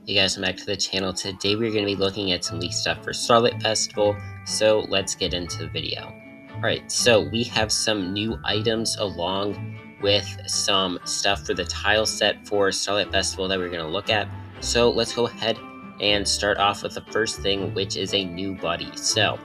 Hey guys, welcome back to the channel. Today we're going to be looking at some leaked stuff for Starlight Festival, so let's get into the video. Alright, so we have some new items along with some stuff for the tile set for Starlight Festival that we're going to look at. So let's go ahead and start off with the first thing, which is a new buddy. So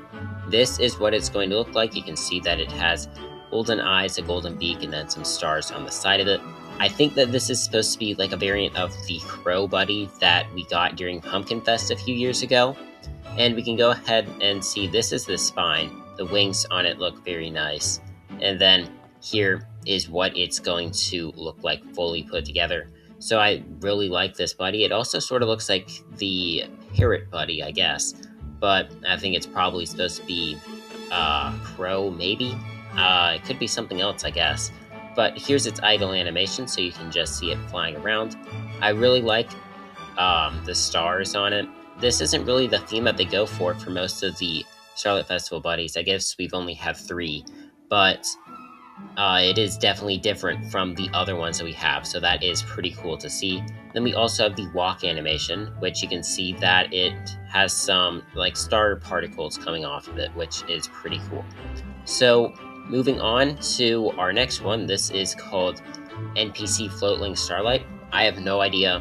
this is what it's going to look like. You can see that it has golden eyes, a golden beak, and then some stars on the side of it. I think that this is supposed to be like a variant of the Crow Buddy that we got during Pumpkin Fest a few years ago. And we can go ahead and see this is the spine. The wings on it look very nice. And then here is what it's going to look like fully put together. So I really like this buddy. It also sort of looks like the Parrot Buddy, I guess. But I think it's probably supposed to be Crow, maybe? It could be something else, I guess. But here's its idle animation, so you can just see it flying around. I really like the stars on it. This isn't really the theme that they go for most of the Starlight Festival buddies. I guess we've only had 3, but it is definitely different from the other ones that we have, so that is pretty cool to see. Then we also have the walk animation, which you can see that it has some like star particles coming off of it, which is pretty cool. So moving on to our next one, this is called NPC Starlight. I have no idea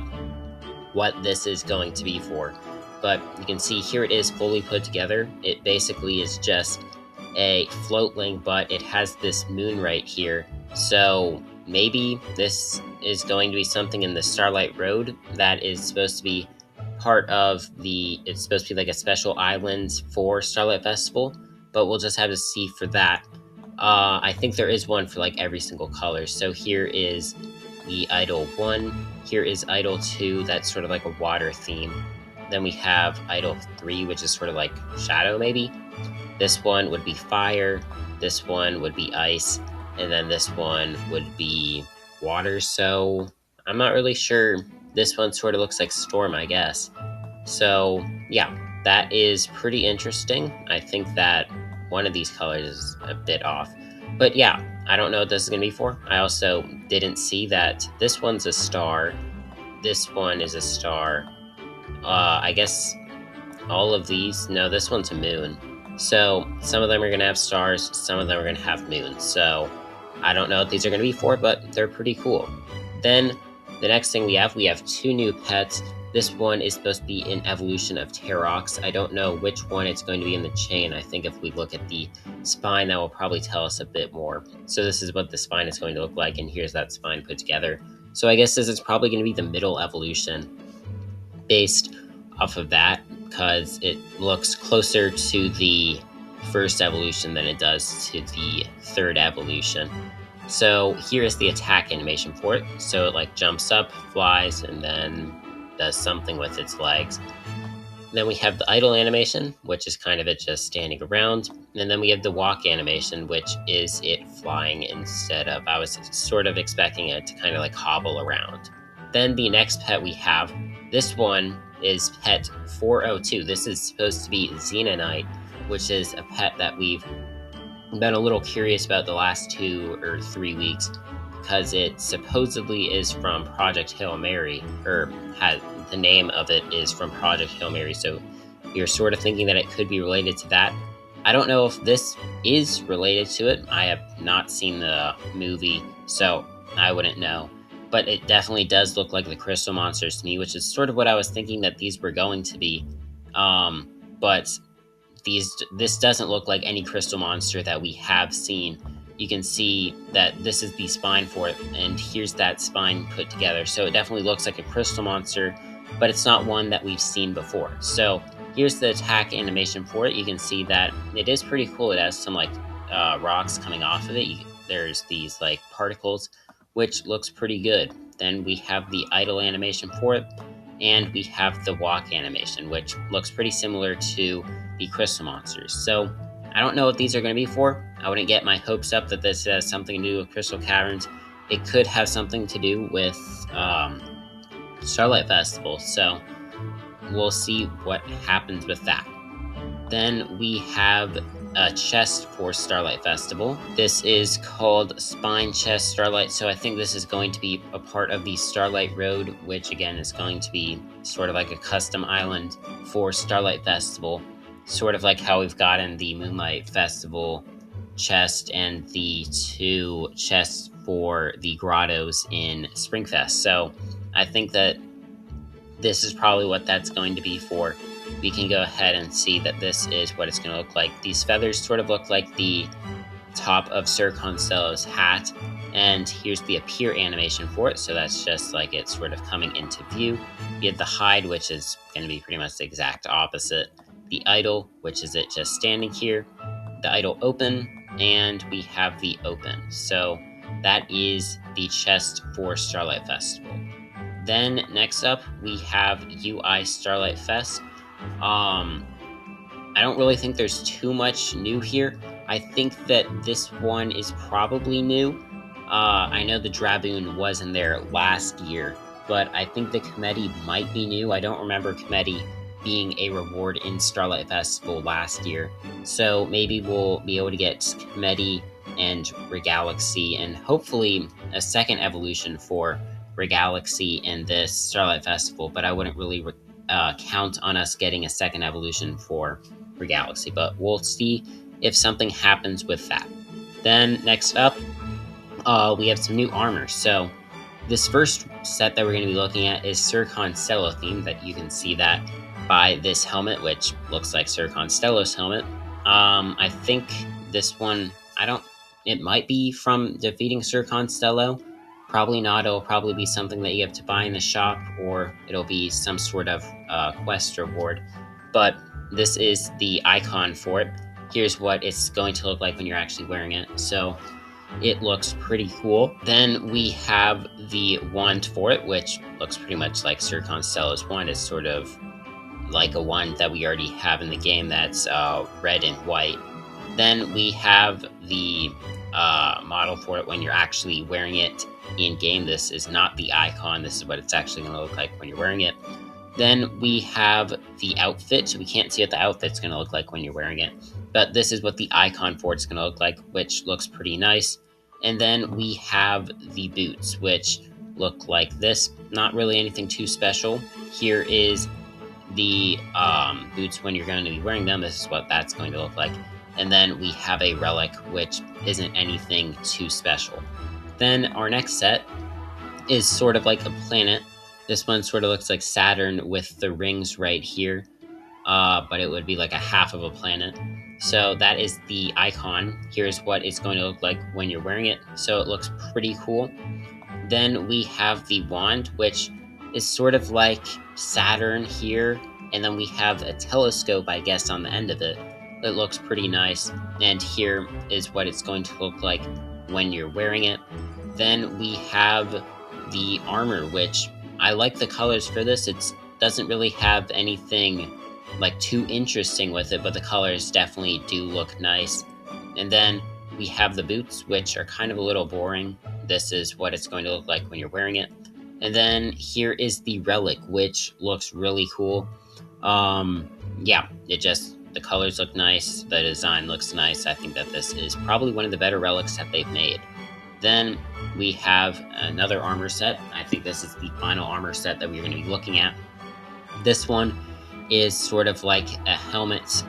what this is going to be for, but you can see here it is fully put together. It basically is just a floatling, but it has this moon right here. So maybe this is going to be something in the Starlight Road that is supposed to be part of it's supposed to be like a special island for Starlight Festival, but we'll just have to see for that. I think there is one for like every single color. So here is the Idol 1, here is Idol 2, that's sort of like a water theme. Then we have Idol 3, which is sort of like shadow maybe. This one would be fire, this one would be ice, and then this one would be water. So I'm not really sure. This one sort of looks like storm, I guess. So yeah, that is pretty interesting. I think that one of these colors is a bit off, but yeah, I don't know what this is gonna be for. I also didn't see that this one's a star, this one is a star. I guess all of these, no, this one's a moon. So some of them are gonna have stars, some of them are gonna have moons. So I don't know what these are gonna be for, but they're pretty cool. Then the next thing we have 2 new pets. This one is supposed to be an evolution of Terox. I don't know which one it's going to be in the chain. I think if we look at the spine, that will probably tell us a bit more. So this is what the spine is going to look like, and here's that spine put together. So I guess this is probably going to be the middle evolution based off of that, because it looks closer to the first evolution than it does to the third evolution. So here is the attack animation for it. So it like jumps up, flies, and then does something with its legs. Then we have the idle animation, which is kind of it just standing around. And then we have the walk animation, which is it flying instead of, I was sort of expecting it to kind of like hobble around. Then the next pet we have, this one is pet 402. This is supposed to be Xenonite, which is a pet that we've been a little curious about the last 2 or 3 weeks, because it supposedly is from Project Hail Mary, or the name of it is from Project Hail Mary, so you're sort of thinking that it could be related to that. I don't know if this is related to it. I have not seen the movie, so I wouldn't know. But it definitely does look like the crystal monsters to me, which is sort of what I was thinking that these were going to be. But this doesn't look like any crystal monster that we have seen. You can see that this is the spine for it, and here's that spine put together. So it definitely looks like a crystal monster, but it's not one that we've seen before. So here's the attack animation for it. You can see that it is pretty cool. It has some like rocks coming off of it. There's these like particles, which looks pretty good. Then we have the idle animation for it, and we have the walk animation, which looks pretty similar to the crystal monsters. So I don't know what these are going to be for. I wouldn't get my hopes up that this has something to do with Crystal Caverns. It could have something to do with Starlight Festival, so we'll see what happens with that. Then we have a chest for Starlight Festival. This is called Spine Chest Starlight, so I think this is going to be a part of the Starlight Road, which again is going to be sort of like a custom island for Starlight Festival, sort of like how we've gotten the Moonlight Festival chest and the 2 chests for the grottos in Springfest. So I think that this is probably what that's going to be for. We can go ahead and see that this is what it's going to look like. These feathers sort of look like the top of Sir Constello's hat, and here's the appear animation for it, so that's just like it's sort of coming into view. You have the hide, which is going to be pretty much the exact opposite. The idle, which is it just standing here. The idle open, and we have the open. So that is the chest for Starlight Festival. Then next up, we have UI Starlight Fest. I don't really think there's too much new here. I think that this one is probably new. I know the Draboon was in there last year, but I think the Comedy might be new. I don't remember Comedy being a reward in Starlight Festival last year. So maybe we'll be able to get Comedy and Regalaxy, and hopefully a second evolution for Regalaxy in this Starlight Festival, but I wouldn't really count on us getting a second evolution for Regalaxy, but we'll see if something happens with that. Then next up, we have some new armor. So this first set that we're going to be looking at is Sir Constello themed, that you can see that by this helmet, which looks like Sir Constello's helmet. I think this one, it might be from defeating Sir Constello. Probably not. It'll probably be something that you have to buy in the shop, or it'll be some sort of quest reward. But this is the icon for it. Here's what it's going to look like when you're actually wearing it. So it looks pretty cool. Then we have the wand for it, which looks pretty much like Sir Constello's wand. It's sort of like a wand that we already have in the game that's red and white. Then we have the model for it when you're actually wearing it in game. This is not the icon. This is what it's actually going to look like when you're wearing it. Then we have the outfit. So we can't see what the outfit's going to look like when you're wearing it, but this is what the icon for it's going to look like, which looks pretty nice. And then we have the boots, which look like this. Not really anything too special. Here is the boots when you're going to be wearing them. This is what that's going to look like. And then we have a relic, which isn't anything too special. Then our next set is sort of like a planet. This one sort of looks like Saturn with the rings right here, but it would be like a half of a planet. So that is the icon. Here's what it's going to look like when you're wearing it. So it looks pretty cool. Then we have the wand, which is sort of like Saturn here. And then we have a telescope, I guess, on the end of it. It looks pretty nice. And here is what it's going to look like when you're wearing it. Then we have the armor, which I like the colors for this. It doesn't really have anything like too interesting with it, but the colors definitely do look nice. And then we have the boots, which are kind of a little boring. This is what it's going to look like when you're wearing it. And then here is the relic, which looks really cool. Yeah, the colors look nice. The design looks nice. I think that this is probably one of the better relics that they've made. Then we have another armor set. I think this is the final armor set that we're going to be looking at. This one is sort of like a helmet,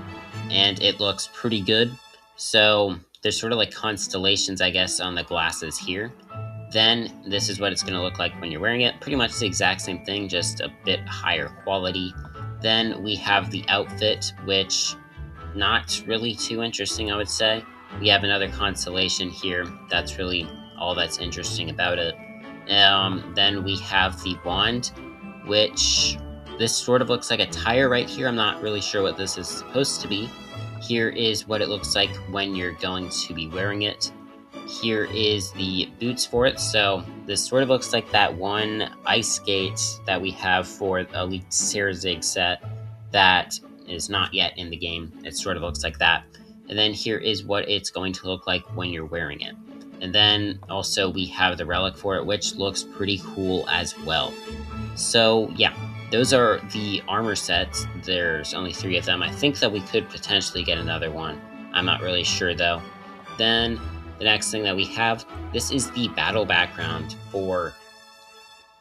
and it looks pretty good. So there's sort of like constellations, I guess, on the glasses here. Then this is what it's going to look like when you're wearing it. Pretty much the exact same thing, just a bit higher quality. Then we have the outfit, which not really too interesting, I would say. We have another constellation here. That's really all that's interesting about it. Then we have the wand, which this sort of looks like a tire right here. I'm not really sure what this is supposed to be. Here is what it looks like when you're going to be wearing it. Here is the boots for it. So this sort of looks like that one ice skate that we have for the Elite Serazig set that is not yet in the game. It sort of looks like that. And then here is what it's going to look like when you're wearing it. And then also we have the relic for it, which looks pretty cool as well. So yeah, those are the armor sets. There's only 3 of them. I think that we could potentially get another one. I'm not really sure though. Then the next thing that we have, this is the battle background for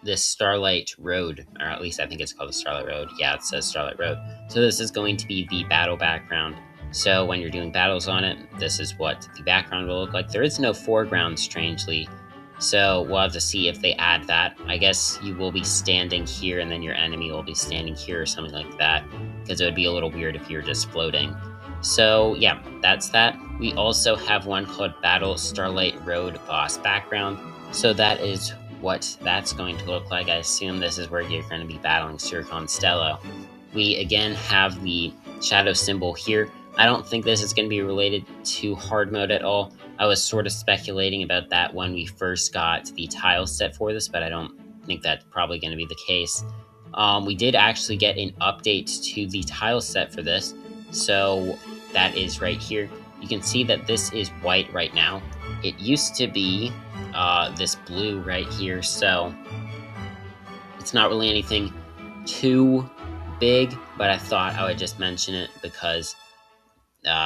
this Starlight Road, or at least I think it's called the Starlight Road. Yeah, it says Starlight Road. So this is going to be the battle background. So when you're doing battles on it, this is what the background will look like. There is no foreground, strangely. So we'll have to see if they add that. I guess you will be standing here and then your enemy will be standing here or something like that, because it would be a little weird if you're just floating. So yeah, that's that. We also have one called Battle Starlight Road Boss Background. So that is what that's going to look like. I assume this is where you're going to be battling Sir Constello. We again have the shadow symbol here. I don't think this is going to be related to hard mode at all. I was sort of speculating about that when we first got the tile set for this, but I don't think that's probably going to be the case. We did actually get an update to the tile set for this, so that is right here. You can see that this is white right now. It used to be this blue right here, so it's not really anything too big, but I thought I would just mention it because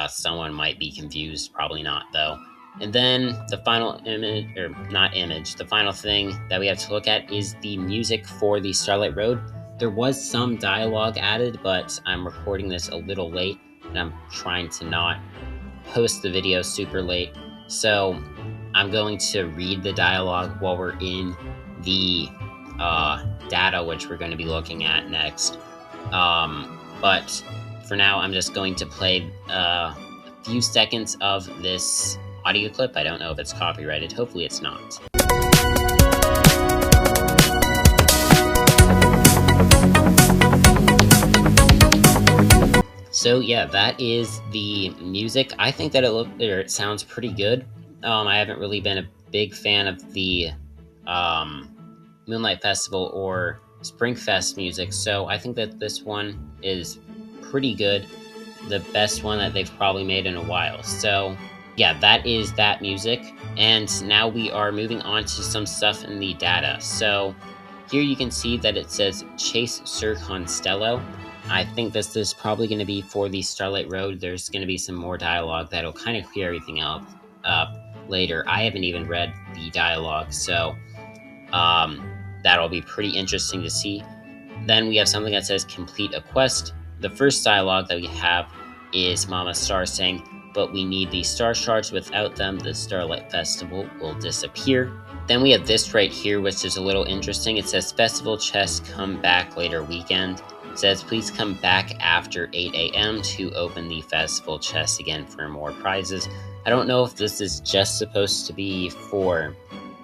someone might be confused. Probably not, though. And then the final image, or not image, the final thing that we have to look at is the music for the Starlight Road. There was some dialogue added, but I'm recording this a little late, and I'm trying to not post the video super late. So I'm going to read the dialogue while we're in the data, which we're going to be looking at next. But for now, I'm just going to play a few seconds of this audio clip. I don't know if it's copyrighted. Hopefully it's not. So yeah, that is the music. I think that it sounds pretty good. I haven't really been a big fan of the Moonlight Festival or Springfest music, so I think that this one is pretty good. The best one that they've probably made in a while. So yeah, that is that music. And now we are moving on to some stuff in the data. So here you can see that it says Chase Sir Constello. I think this is probably going to be for the Starlight Road. There's going to be some more dialogue that'll kind of clear everything up later. I haven't even read the dialogue, so that'll be pretty interesting to see. Then we have something that says complete a quest. The first dialogue that we have is Mama Star saying, "But we need these star shards. Without them, the Starlight Festival will disappear." Then we have this right here, which is a little interesting. It says, "Festival chests come back later weekend." It says, "Please come back after 8 a.m. to open the festival chest again for more prizes." I don't know if this is just supposed to be for,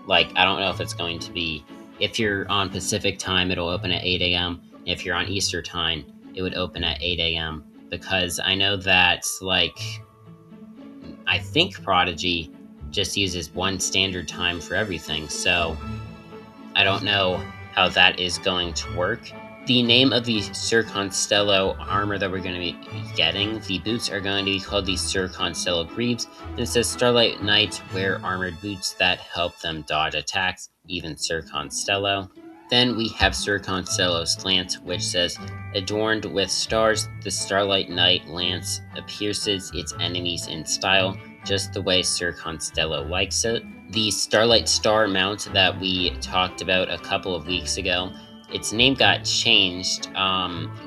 like, I don't know if it's going to be, if you're on Pacific time, it'll open at 8 a.m. If you're on Easter time, it would open at 8 a.m. Because I know that, like, I think Prodigy just uses one standard time for everything, so I don't know how that is going to work. The name of the Sir Constello armor that we're going to be getting, the boots are going to be called the Sir Constello Greaves. And it says Starlight Knights wear armored boots that help them dodge attacks, even Sir Constello. Then we have Sir Constello's lance, which says, "Adorned with stars, the Starlight Knight lance pierces its enemies in style, just the way Sir Constello likes it." The Starlight Star mount that we talked about a couple of weeks ago, its name got changed.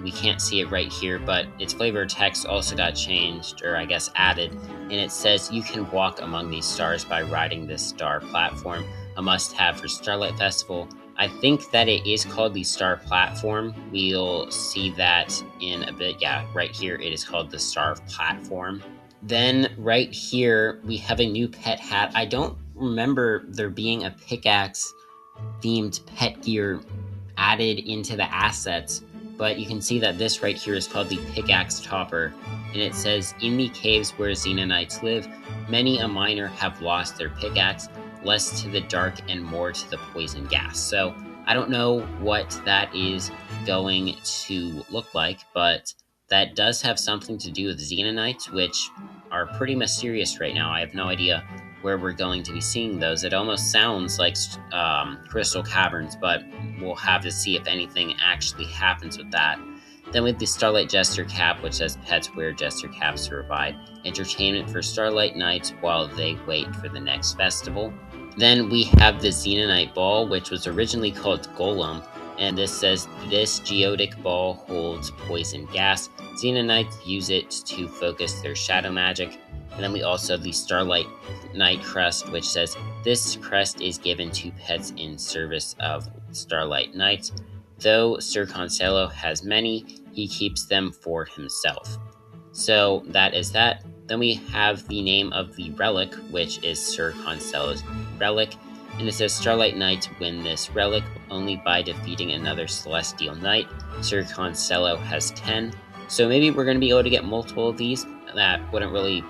We can't see it right here, but its flavor text also got changed, or I guess added, and it says, "You can walk among these stars by riding this star platform, a must-have for Starlight Festival." I think that it is called the Star Platform. We'll see that in a bit. Yeah, right here it is called the Star Platform. Then right here we have a new pet hat. I don't remember there being a pickaxe themed pet gear added into the assets, but you can see that this right here is called the Pickaxe Topper, and it says, "In the caves where Xenonites live, many a miner have lost their pickaxe, less to the dark and more to the poison gas." So I don't know what that is going to look like, but that does have something to do with Xenonites, which are pretty mysterious right now. I have no idea where we're going to be seeing those. It almost sounds like Crystal Caverns, but we'll have to see if anything actually happens with that. Then we have the Starlight Jester Cap, which says pets wear Jester Caps to provide entertainment for Starlight Knights while they wait for the next festival. Then we have the Xenonite Ball, which was originally called Golem, and this says this geotic ball holds poison gas. Xenonites use it to focus their shadow magic. And then we also have the Starlight Knight Crest, which says this crest is given to pets in service of Starlight Knights. Though Sir Concello has many, he keeps them for himself. So that is that. Then we have the name of the relic, which is Sir Concello's relic. And it says Starlight Knights win this relic only by defeating another Celestial Knight. Sir Concello has 10. So maybe we're going to be able to get multiple of these. That wouldn't really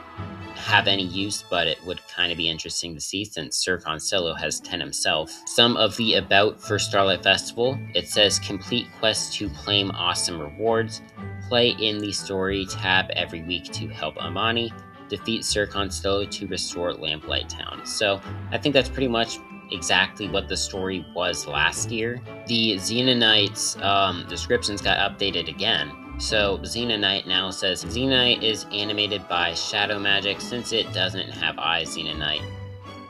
have any use, but it would kind of be interesting to see since Sir Concello has 10 himself. Some of the about for Starlight Festival. It says complete quests to claim awesome rewards. Play in the story tab every week to help Amani. Defeat Sir Concello to restore Lamplight Town. So I think that's pretty much exactly what the story was last year. The Xenonites descriptions got updated again. So Xenonite now says Xenonite is animated by shadow magic. Since it doesn't have eyes, Xenonite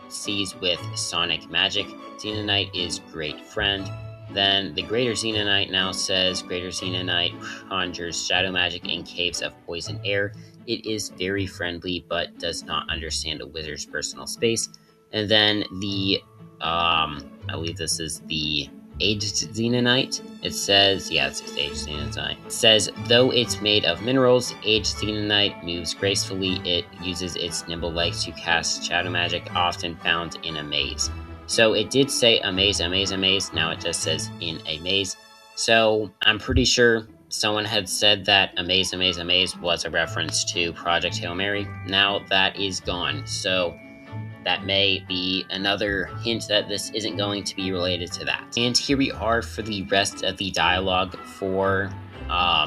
sees with sonic magic. Xenonite is great friend. Then the Greater Xenonite now says Greater Xenonite conjures shadow magic in caves of poison air. It is very friendly but does not understand a wizard's personal space. And then the I believe this is the Aged Xenonite. It says, yeah, it's Aged Xenonite. It says, though it's made of minerals, Aged Xenonite moves gracefully. It uses its nimble legs to cast shadow magic, often found in a maze. So it did say a maze, a maze, a maze. Now it just says in a maze. So I'm pretty sure someone had said that a maze, a maze, a maze was a reference to Project Hail Mary. Now that is gone. So that may be another hint that this isn't going to be related to that. And here we are for the rest of the dialogue for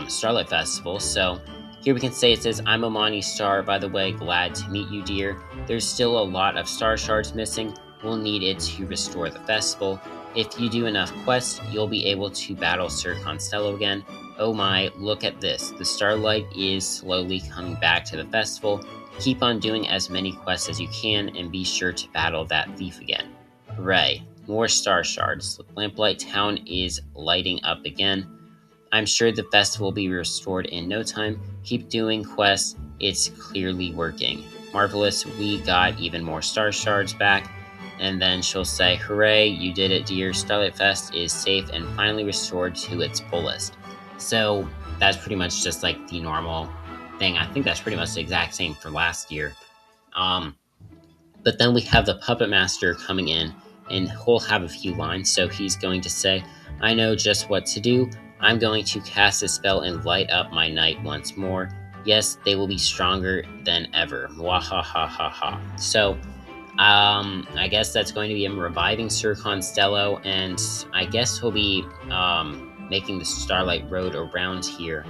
Starlight Festival. So here we can say it says, I'm Amani Star, by the way, glad to meet you, dear. There's still a lot of star shards missing. We'll need it to restore the festival. If you do enough quests, you'll be able to battle Sir Concello again. Oh my, look at this. The Starlight is slowly coming back to the festival. Keep on doing as many quests as you can and be sure to battle that thief again. Hooray. More star shards. Lamplight Town is lighting up again. I'm sure the festival will be restored in no time. Keep doing quests. It's clearly working. Marvelous. We got even more star shards back. And then she'll say, hooray, you did it, dear. Starlight Fest is safe and finally restored to its fullest. So that's pretty much just like the normal thing. I think that's pretty much the exact same for last year. But then we have the Puppet Master coming in, and he'll have a few lines. So he's going to say, I know just what to do. I'm going to cast a spell and light up my night once more. Yes, they will be stronger than ever. Wahahaha. So, I guess that's going to be him reviving Sir Concello, and I guess he'll be making the Starlight Road around here.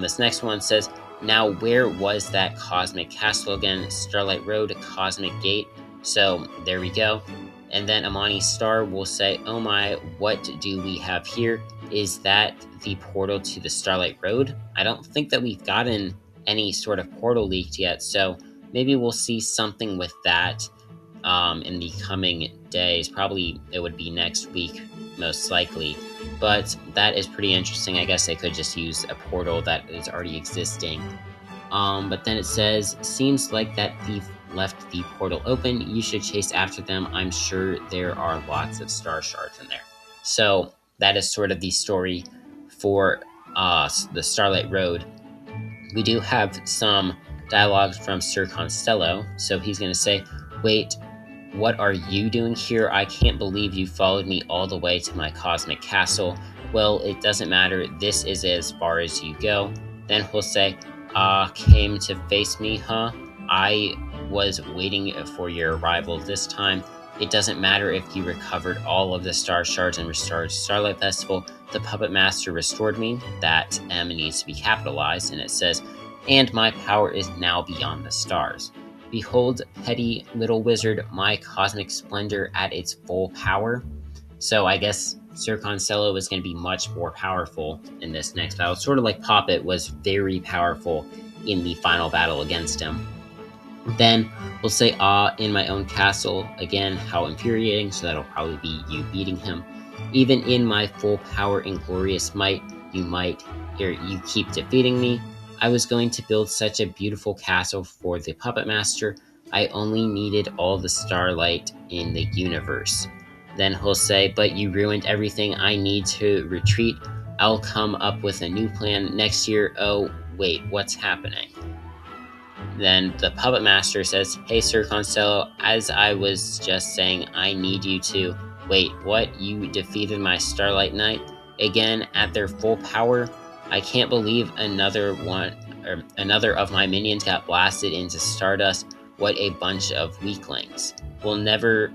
This next one says, now where was that Cosmic Castle again? Starlight Road, Cosmic Gate. So there we go. And then Amani Star will say, oh my, what do we have here? Is that the portal to the Starlight Road? I don't think that we've gotten any sort of portal leaked yet, so maybe we'll see something with that in the coming days. Probably it would be next week, most likely. But that is pretty interesting. I guess they could just use a portal that is already existing. But then it says, seems like that thief left the portal open. You should chase after them. I'm sure there are lots of star shards in there. So that is sort of the story for the Starlight Road. We do have some dialogue from Sir Concello. So he's going to say, wait, what are you doing here? I can't believe you followed me all the way to my cosmic castle. Well, it doesn't matter. This is as far as you go. Then he'll say, came to face me, huh? I was waiting for your arrival this time. It doesn't matter if you recovered all of the star shards and restored Starlight Festival. The Puppet Master restored me. That M needs to be capitalized, and it says, and my power is now beyond the stars. Behold, petty little wizard, my cosmic splendor at its full power. So I guess Sir Constello is going to be much more powerful in this next battle. Sort of like Poppet was very powerful in the final battle against him. Then we'll say, in my own castle. Again, how infuriating, so that'll probably be you beating him. Even in my full power and glorious might, you keep defeating me. I was going to build such a beautiful castle for the Puppet Master. I only needed all the starlight in the universe. Then he'll say, but you ruined everything. I need to retreat. I'll come up with a new plan next year. Oh, wait, what's happening? Then the Puppet Master says, hey, Sir Constello, as I was just saying, I need you to... Wait, what? You defeated my Starlight Knight? Again, at their full power? I can't believe another of my minions got blasted into stardust. What a bunch of weaklings. Never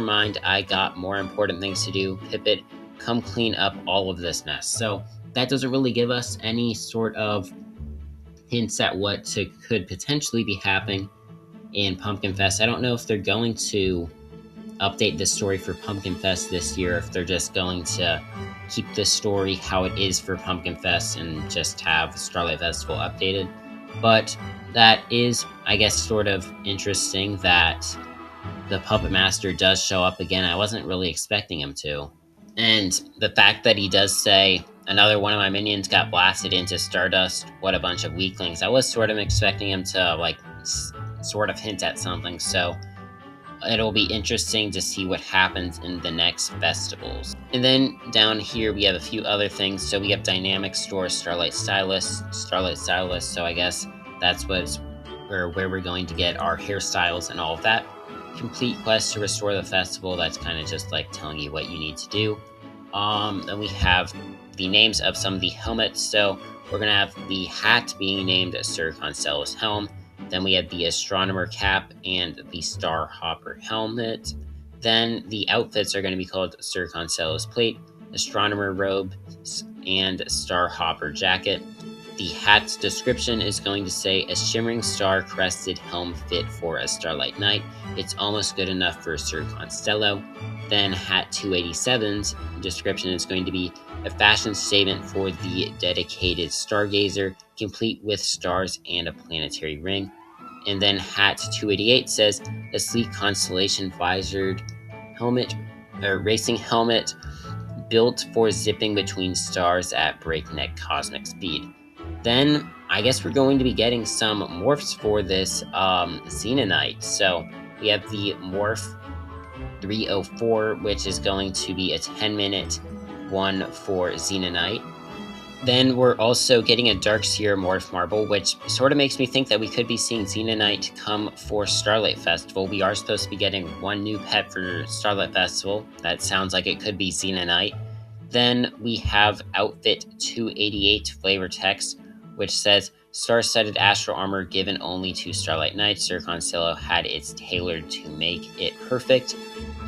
mind, I got more important things to do. Pippet, come clean up all of this mess. So, that doesn't really give us any sort of hints at what could potentially be happening in Pumpkin Fest. I don't know if they're going to update the story for Pumpkin Fest this year, if they're just going to keep the story how it is for Pumpkin Fest and just have Starlight Festival updated. But that is, I guess, sort of interesting that the Puppet Master does show up again. I wasn't really expecting him to. And the fact that he does say, another one of my minions got blasted into stardust, what a bunch of weaklings. I was sort of expecting him to, sort of hint at something, so it'll be interesting to see what happens in the next festivals. And then down here we have a few other things. So we have Dynamic Store, Starlight Stylist, so I guess that's where we're going to get our hairstyles and all of that. Complete quest to restore the festival. That's kind of just like telling you what you need to do. Then we have the names of some of the helmets. So we're gonna have the hat being named Sir Constello's helm. Then we have the astronomer cap and the star hopper helmet. Then the outfits are going to be called Sir Constello's plate, astronomer robe, and star hopper jacket. The hat's description is going to say a shimmering star crested helm fit for a Starlight Knight. It's almost good enough for Sir Constello. Then hat 287's description is going to be a fashion statement for the dedicated stargazer, complete with stars and a planetary ring. And then hat 288 says a sleek constellation visored helmet, or racing helmet built for zipping between stars at breakneck cosmic speed. Then I guess we're going to be getting some morphs for this Xenonite. So we have the morph 304, which is going to be a 10-minute one for Xenonite. Then we're also getting a Darkseer Morph Marble, which sort of makes me think that we could be seeing Xenonite come for Starlight Festival. We are supposed to be getting one new pet for Starlight Festival. That sounds like it could be Xenonite. Then we have Outfit 288 flavor text, which says, star-studded astral armor given only to Starlight Knights. Sir Constello had it tailored to make it perfect.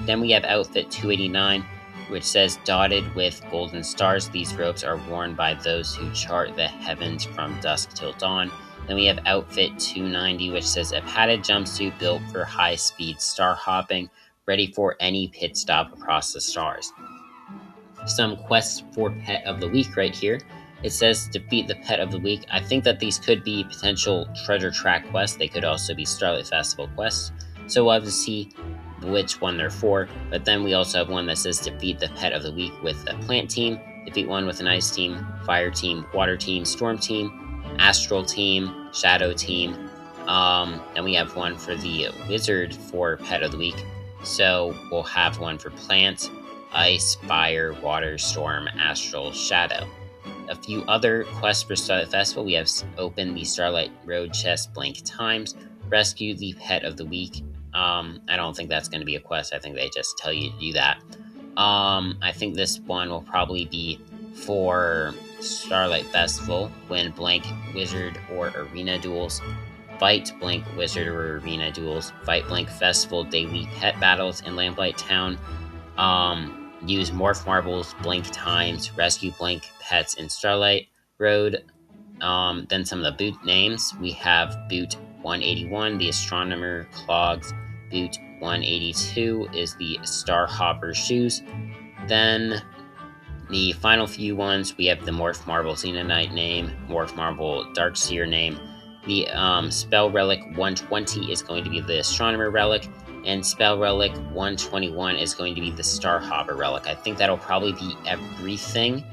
Then we have Outfit 289, which says, dotted with golden stars. These robes are worn by those who chart the heavens from dusk till dawn. Then we have Outfit 290, which says, a padded jumpsuit built for high-speed star hopping, ready for any pit stop across the stars. Some quests for Pet of the Week right here. It says, defeat the Pet of the Week. I think that these could be potential treasure track quests. They could also be Starlight Festival quests. So we'll have to see which one they're for. But then we also have one that says defeat the Pet of the Week with a plant team, defeat one with an ice team, fire team, water team, storm team, astral team, shadow team. And we have one for the wizard for Pet of the Week. So we'll have one for plant, ice, fire, water, storm, astral, shadow. A few other quests for Starlight Festival. We have open the Starlight Road chest blank times, rescue the Pet of the Week. I don't think that's going to be a quest. I think they just tell you to do that. I think this one will probably be for Starlight Festival. Win blank wizard or arena duels. Fight blank wizard or arena duels. Fight blank festival daily pet battles in Lamplight Town. Use morph marbles blank times. Rescue blank pets in Starlight Road. Then some of the boot names. We have Boot 181, the Astronomer Clogs. Boot 182 is the Star Hopper Shoes. Then The final few ones, we have the Morph Marble Xenonite name, Morph Marble Darkseer name. The Spell Relic 120 is going to be the Astronomer Relic, and Spell Relic 121 is going to be the Starhopper Relic. I think that'll probably be everything.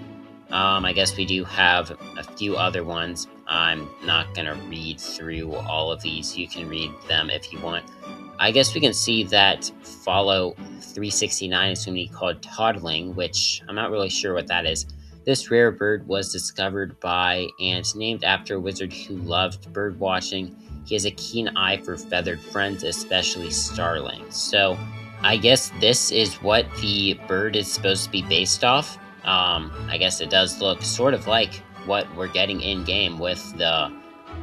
I guess we do have a few other ones. I'm not going to read through all of these. You can read them if you want. I guess we can see that Follow 369 is going to be called Toddling, which I'm not really sure what that is. This rare bird was discovered by and named after a wizard who loved bird watching. He has a keen eye for feathered friends, especially starlings. So I guess this is what the bird is supposed to be based off. I guess it does look sort of like what we're getting in game with the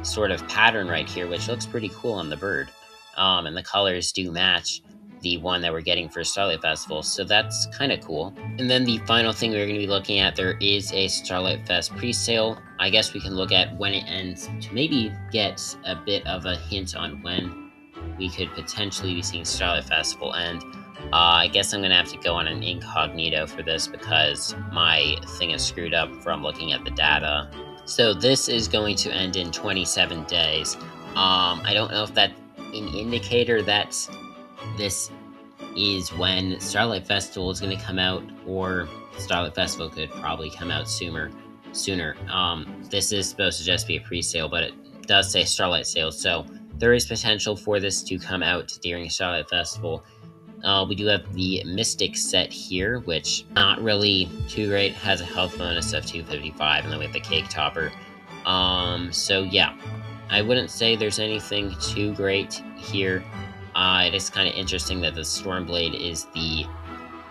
sort of pattern right here, which looks pretty cool on the bird. And the colors do match the one that we're getting for Starlight Festival, so that's kind of cool. And then the final thing we're going to be looking at, there is a Starlight Fest pre-sale. I guess we can look at when it ends to maybe get a bit of a hint on when we could potentially be seeing Starlight Festival end. I guess I'm going to have to go on an incognito for this because my thing is screwed up from looking at the data. So this is going to end in 27 days. I don't know if that's an indicator that this is when Starlight Festival is going to come out, or Starlight Festival could probably come out sooner. This is supposed to just be a pre-sale, but it does say Starlight Sale, so there is potential for this to come out during Starlight Festival. We do have the Mystic set here, which not really too great, has a health bonus of 255, and then we have the Cake Topper. So yeah, I wouldn't say there's anything too great here. It is kind of interesting that the Stormblade is the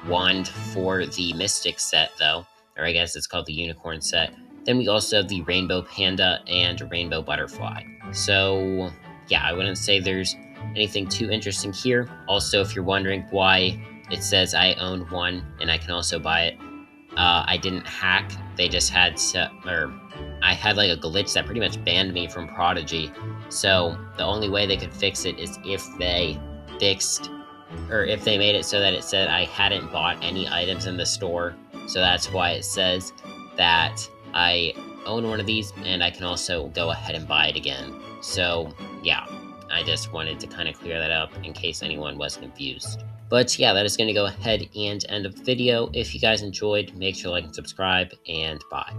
wand for the Mystic set, though, or I guess it's called the Unicorn set. Then we also have the Rainbow Panda and Rainbow Butterfly. So yeah, I wouldn't say there's anything too interesting here. Also, if you're wondering why it says I own one and I can also buy it, I didn't hack. They just had to, or I had like a glitch that pretty much banned me from Prodigy. So the only way they could fix it is if they fixed, or if they made it so that it said I hadn't bought any items in the store. So that's why it says that I own one of these and I can also go ahead and buy it again. So yeah, I just wanted to kind of clear that up in case anyone was confused. But yeah, that is going to go ahead and end of the video. If you guys enjoyed, make sure to like and subscribe, and bye.